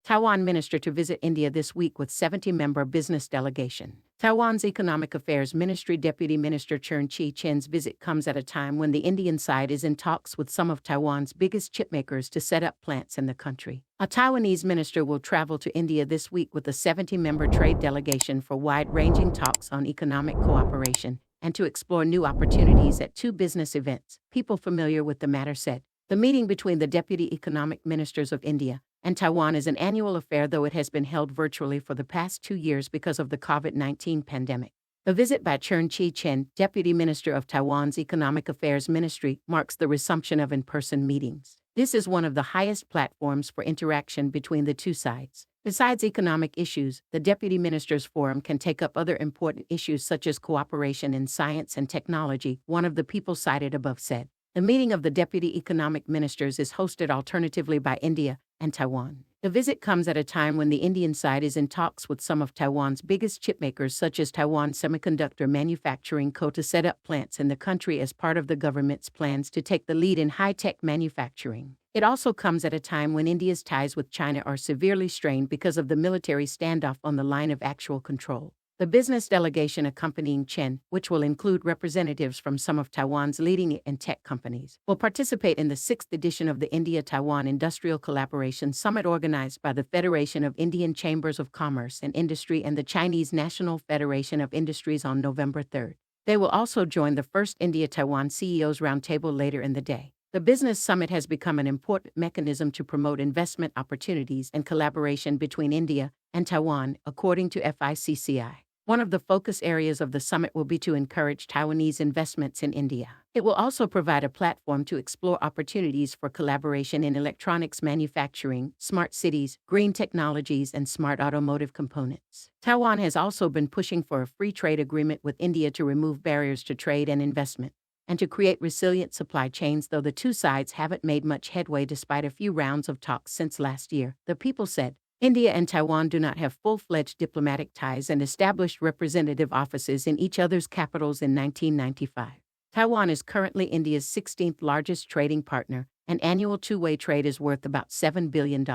Taiwan minister to visit India this week with 70-member business delegation. Taiwan's Economic Affairs Ministry Deputy Minister Chen Chi-chen's visit comes at a time when the Indian side is in talks with some of Taiwan's biggest chipmakers to set up plants in the country. A Taiwanese minister will travel to India this week with a 70-member trade delegation for wide-ranging talks on economic cooperation and to explore new opportunities at two business events, people familiar with the matter said. The meeting between the Deputy Economic Ministers of India and Taiwan is an annual affair, though it has been held virtually for the past 2 years because of the COVID-19 pandemic. The visit by Chen Chi-chen, Deputy Minister of Taiwan's Economic Affairs Ministry, marks the resumption of in-person meetings. This is one of the highest platforms for interaction between the two sides. Besides economic issues, the Deputy Ministers Forum can take up other important issues such as cooperation in science and technology, one of the people cited above said. The meeting of the Deputy Economic Ministers is hosted alternatively by India and Taiwan. The visit comes at a time when the Indian side is in talks with some of Taiwan's biggest chipmakers such as Taiwan Semiconductor Manufacturing Co. to set up plants in the country as part of the government's plans to take the lead in high-tech manufacturing. It also comes at a time when India's ties with China are severely strained because of the military standoff on the line of actual control. The business delegation accompanying Chen, which will include representatives from some of Taiwan's leading and tech companies, will participate in the 6th edition of the India-Taiwan Industrial Collaboration Summit organized by the Federation of Indian Chambers of Commerce and Industry and the Chinese National Federation of Industries on November 3rd. They will also join the first India-Taiwan CEOs Roundtable later in the day. The business summit has become an important mechanism to promote investment opportunities and collaboration between India and Taiwan, according to FICCI. One of the focus areas of the summit will be to encourage Taiwanese investments in India. It will also provide a platform to explore opportunities for collaboration in electronics manufacturing, smart cities, green technologies, and smart automotive components. Taiwan has also been pushing for a free trade agreement with India to remove barriers to trade and investment, and to create resilient supply chains, though the two sides haven't made much headway despite a few rounds of talks since last year, the people said. India and Taiwan do not have full-fledged diplomatic ties and established representative offices in each other's capitals in 1995. Taiwan is currently India's 16th largest trading partner, and annual two-way trade is worth about $7 billion.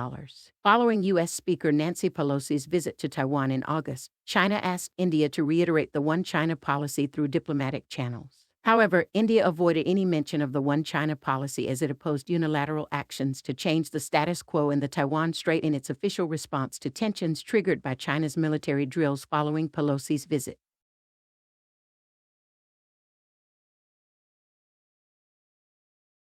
Following U.S. Speaker Nancy Pelosi's visit to Taiwan in August, China asked India to reiterate the One China policy through diplomatic channels. However, India avoided any mention of the One China policy as it opposed unilateral actions to change the status quo in the Taiwan Strait in its official response to tensions triggered by China's military drills following Pelosi's visit.